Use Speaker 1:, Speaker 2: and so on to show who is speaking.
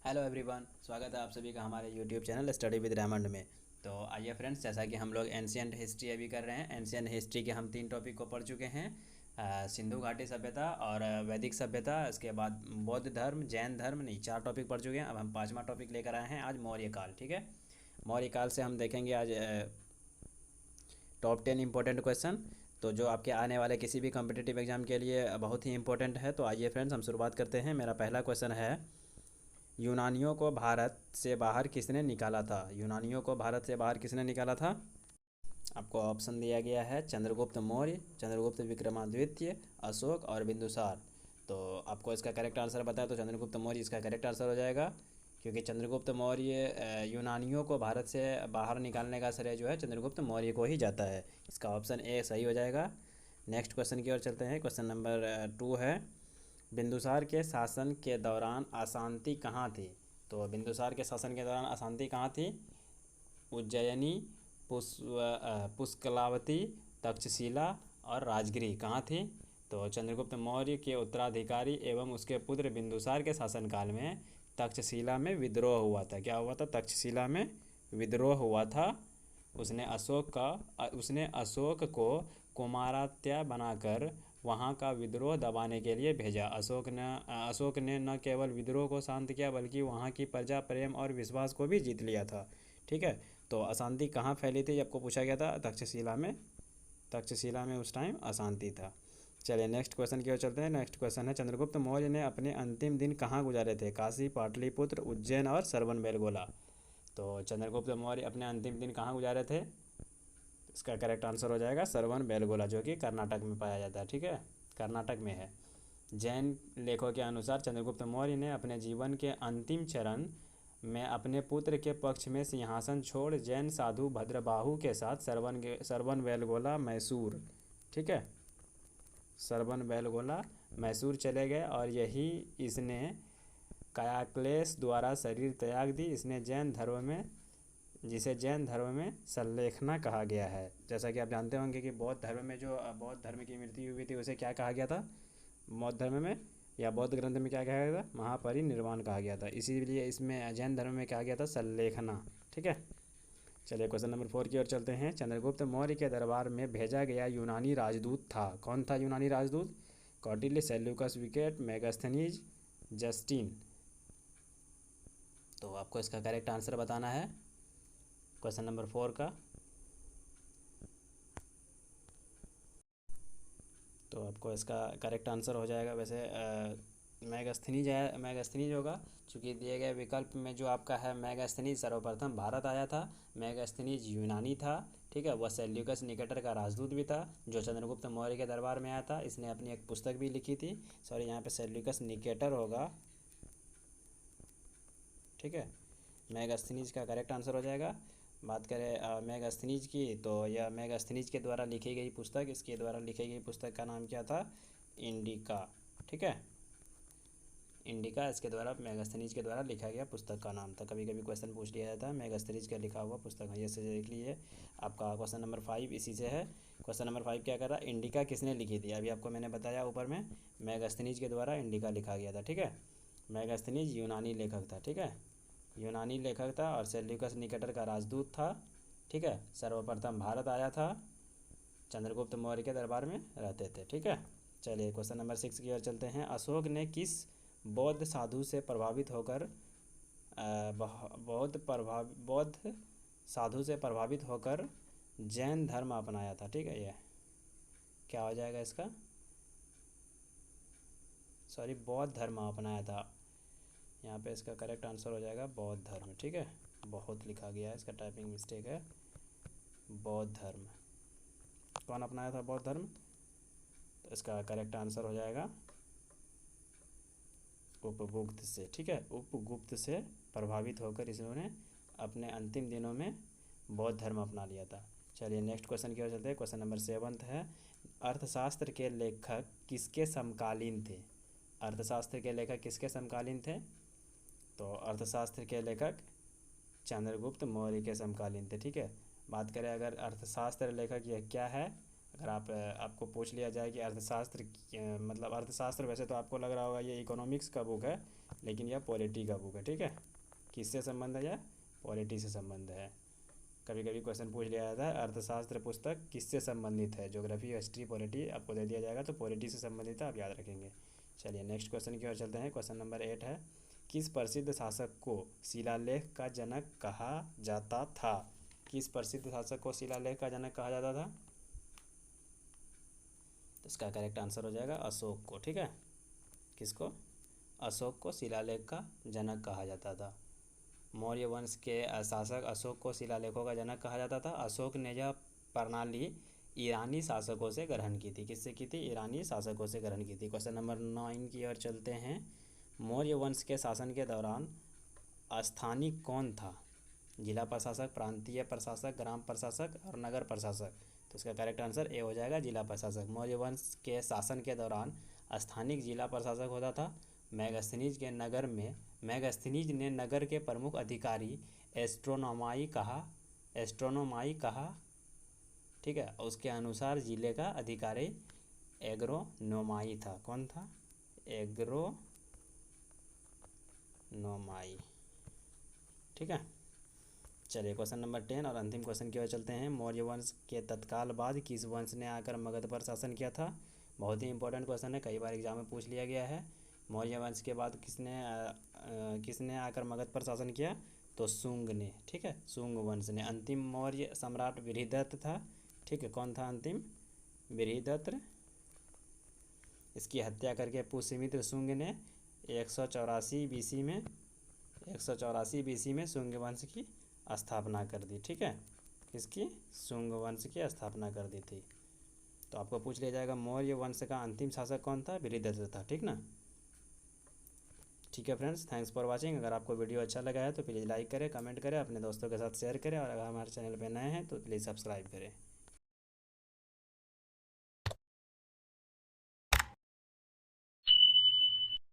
Speaker 1: Hello everyone, स्वागत है आप सभी का हमारे YouTube channel study with Raymond में। तो आइए फ्रेंड्स, जैसा कि हम लोग एंशियंट हिस्ट्री अभी कर रहे हैं। एंशियंट हिस्ट्री के हम 3 टॉपिक को पढ़ चुके हैं। सिंधु घाटी सभ्यता और वैदिक सभ्यता, इसके बाद बौद्ध धर्म, जैन धर्म, नहीं 4 टॉपिक पढ़ चुके हैं। अब हम 5वां टॉपिक लेकर आए हैं आज, मौर्य काल। ठीक है, मौर्य काल से हम देखेंगे आज टॉप 10 इंपॉर्टेंट क्वेश्चन, तो जो आपके आने वाले किसी भी कॉम्पिटिटिव एग्जाम के लिए बहुत ही इंपॉर्टेंट है। तो आइए फ्रेंड्स, हम शुरुआत करते हैं। मेरा पहला क्वेश्चन है, यूनानियों को भारत से बाहर किसने निकाला था? यूनानियों को भारत से बाहर किसने निकाला था? आपको ऑप्शन दिया गया है चंद्रगुप्त मौर्य, चंद्रगुप्त विक्रमादित्य, अशोक और बिंदुसार। तो आपको इसका करेक्ट आंसर बताया तो चंद्रगुप्त मौर्य इसका करेक्ट आंसर हो जाएगा, क्योंकि चंद्रगुप्त मौर्य यूनानियों को भारत से बाहर निकालने का श्रेय जो है चंद्रगुप्त मौर्य को ही जाता है। इसका ऑप्शन ए सही हो जाएगा। नेक्स्ट क्वेश्चन की ओर चलते हैं। क्वेश्चन नंबर 2 है, बिंदुसार के शासन के दौरान अशांति कहाँ थी? तो बिंदुसार के शासन के दौरान अशांति कहाँ थी? उज्जयिनी, पुष्कलावती, तक्षशिला और राजगिरी कहाँ थी? तो चंद्रगुप्त मौर्य के उत्तराधिकारी एवं उसके पुत्र बिंदुसार के शासनकाल में तक्षशिला में विद्रोह हुआ था। क्या हुआ था? तक्षशिला में विद्रोह हुआ था। उसने अशोक को कुमारात्या बनाकर वहाँ का विद्रोह दबाने के लिए भेजा। अशोक ने न केवल विद्रोह को शांत किया, बल्कि वहाँ की प्रजा प्रेम और विश्वास को भी जीत लिया था। ठीक है, तो अशांति कहाँ फैली थी आपको पूछा गया था? तक्षशिला में। तक्षशिला में उस टाइम अशांति था। चलिए नेक्स्ट क्वेश्चन की ओर चलते हैं। नेक्स्ट क्वेश्चन है, चंद्रगुप्त मौर्य ने अपने अंतिम दिन कहाँ गुजारे थे? काशी, पाटलिपुत्र, उज्जैन और सरवन बेलगोला। तो चंद्रगुप्त मौर्य अपने अंतिम दिन कहाँ गुजारे थे? इसका करेक्ट आंसर हो जाएगा सरवन बेलगोला, जो कि कर्नाटक में पाया जाता है। ठीक है, कर्नाटक में है। जैन लेखों के अनुसार चंद्रगुप्त मौर्य ने अपने जीवन के अंतिम चरण में अपने पुत्र के पक्ष में सिंहासन छोड़ जैन साधु भद्रबाहु के साथ सरवन बेलगोला मैसूर, ठीक है, सरवन बेलगोला मैसूर चले गए, और यही इसने कायाक्लेश द्वारा शरीर त्याग दी। इसने जैन धर्म में जिसे जैन धर्म में संलेखना कहा गया है। जैसा कि आप जानते होंगे कि बौद्ध धर्म में जो बौद्ध धर्म की मृत्यु हुई थी उसे क्या कहा गया था? बौद्ध धर्म में या बौद्ध ग्रंथ में क्या कहा गया था? महापरिनिर्वाण कहा गया था। इसीलिए इसमें जैन धर्म में कहा गया था संलेखना। ठीक है, चलिए क्वेश्चन नंबर 4 की ओर चलते हैं। चंद्रगुप्त मौर्य के दरबार में भेजा गया यूनानी राजदूत था। कौन था यूनानी राजदूत? Kautilya, Seleucus, wicket, Megasthenes, Justin. तो आपको इसका करेक्ट आंसर बताना है क्वेश्चन नंबर 4 का। तो आपको इसका करेक्ट आंसर हो जाएगा वैसे मैगस्थनीज होगा, चूँकि दिए गए विकल्प में जो आपका है मैगस्थनीज सर्वप्रथम भारत आया था। मैगस्थनीज यूनानी था। ठीक है, वह सेल्यूकस निकेटर का राजदूत भी था, जो चंद्रगुप्त मौर्य के दरबार में आया था। इसने अपनी एक पुस्तक भी लिखी थी। सॉरी, यहाँ पे सेल्यूकस निकेटर होगा। ठीक है, मैगस्थनीज का करेक्ट आंसर हो जाएगा। बात करें मैगस्थनीज की, तो यह मैगस्थनीज के द्वारा लिखी गई पुस्तक, इसके द्वारा लिखी गई पुस्तक का नाम क्या था? इंडिका। ठीक है, इंडिका इसके द्वारा मैगस्थनीज के द्वारा लिखा गया पुस्तक का नाम था। कभी कभी क्वेश्चन पूछ लिया जाता है मैगस्थनीज का लिखा हुआ पुस्तक है, ये से देख लीजिए। आपका क्वेश्चन नंबर 5 इसी से है। क्वेश्चन नंबर 5 क्या कर रहा है? इंडिका किसने लिखी थी? अभी आपको मैंने बताया ऊपर में, मैगस्थनीज के द्वारा इंडिका लिखा गया था। ठीक है, मैगस्थनीज यूनानी लेखक था। ठीक है, यूनानी लेखक था और सेल्यूकस निकेटर का राजदूत था। ठीक है, सर्वप्रथम भारत आया था, चंद्रगुप्त मौर्य के दरबार में रहते थे। ठीक है, चलिए क्वेश्चन नंबर 6 की ओर चलते हैं। अशोक ने किस बौद्ध साधु से प्रभावित होकर बौद्ध साधु से प्रभावित होकर जैन धर्म अपनाया था? ठीक है, ये क्या हो जाएगा इसका? सॉरी, बौद्ध धर्म अपनाया था। यहाँ पे इसका करेक्ट आंसर हो जाएगा बौद्ध धर्म। ठीक है, बहुत लिखा गया है, इसका टाइपिंग मिस्टेक है। बौद्ध धर्म कौन अपनाया था? बौद्ध धर्म। तो इसका करेक्ट आंसर हो जाएगा उपगुप्त से। ठीक है, उपगुप्त से प्रभावित होकर इन्होंने अपने अंतिम दिनों में बौद्ध धर्म अपना लिया था। चलिए नेक्स्ट क्वेश्चन की ओर चलते हैं। क्वेश्चन नंबर 7 है, अर्थशास्त्र के लेखक किसके समकालीन थे? अर्थशास्त्र के लेखक किसके समकालीन थे? तो अर्थशास्त्र के लेखक चंद्रगुप्त मौर्य के समकालीन थे। ठीक है, बात करें अगर अर्थशास्त्र लेखक यह क्या है, अगर आपको पूछ लिया जाए कि अर्थशास्त्र मतलब अर्थशास्त्र, वैसे तो आपको लग रहा होगा ये इकोनॉमिक्स का बुक है, लेकिन यह पॉलिटी का बुक है, ठीक है। किससे संबंध है? यह पॉलिटी से संबंध है। कभी कभी क्वेश्चन पूछ लिया जाता है अर्थशास्त्र पुस्तक किससे संबंधित है, ज्योग्राफी, हिस्ट्री, पॉलिटी आपको दे दिया जाएगा तो पॉलिटी से संबंधित है, आप याद रखेंगे। चलिए नेक्स्ट क्वेश्चन की ओर चलते हैं। क्वेश्चन नंबर 8 है, किस प्रसिद्ध शासक को शिलालेख का जनक कहा जाता था? किस प्रसिद्ध शासक को शिलालेख का जनक कहा जाता था? तो इसका करेक्ट आंसर हो जाएगा अशोक को, ठीक है। किसको? अशोक को शिलालेख का जनक कहा जाता था। मौर्य वंश के शासक अशोक को शिलालेखों का जनक कहा जाता था। अशोक ने यह प्रणाली ईरानी शासकों से ग्रहण की थी। किससे की थी? ईरानी शासकों से ग्रहण की थी। क्वेश्चन नंबर 9 की ओर चलते हैं। मौर्य वंश के शासन के दौरान स्थानिक कौन था? जिला प्रशासक, प्रांतीय प्रशासक, ग्राम प्रशासक और नगर प्रशासक। तो इसका करेक्ट आंसर ए हो जाएगा, जिला प्रशासक। मौर्य वंश के शासन के दौरान स्थानिक जिला प्रशासक होता था। मैगस्थनीज ने नगर के प्रमुख अधिकारी एस्ट्रोनोमाई कहा, ठीक है। उसके अनुसार जिले का अधिकारी एग्रोनोमाई था। कौन था? एग्रोनोमाई, ठीक है। चलिए क्वेश्चन नंबर 10 और अंतिम क्वेश्चन की ओर चलते हैं। मौर्य वंश के तत्काल बाद किस वंश ने आकर मगध पर शासन किया था? बहुत ही इंपॉर्टेंट क्वेश्चन है, कई बार एग्जाम में पूछ लिया गया है। मौर्य वंश के बाद किसने आकर मगध पर शासन किया? तो शुंग ने, ठीक है, शुंग वंश ने। अंतिम मौर्य सम्राट बृहदत्त था, ठीक है। कौन था अंतिम? बृहदत्त। इसकी हत्या करके पुष्यमित्र शुंग ने 184 बीसी में शुंग वंश की स्थापना कर दी, ठीक है। किसकी? शुंग वंश की स्थापना कर दी थी। तो आपको पूछ लिया जाएगा मौर्य वंश का अंतिम शासक कौन था? बृहदत्त था, ठीक ना। ठीक है फ्रेंड्स, थैंक्स फॉर वाचिंग। अगर आपको वीडियो अच्छा लगा है तो प्लीज़ लाइक करें, कमेंट करें, अपने दोस्तों के साथ शेयर करें और अगर हमारे चैनल पर नए हैं तो प्लीज़ सब्सक्राइब करें।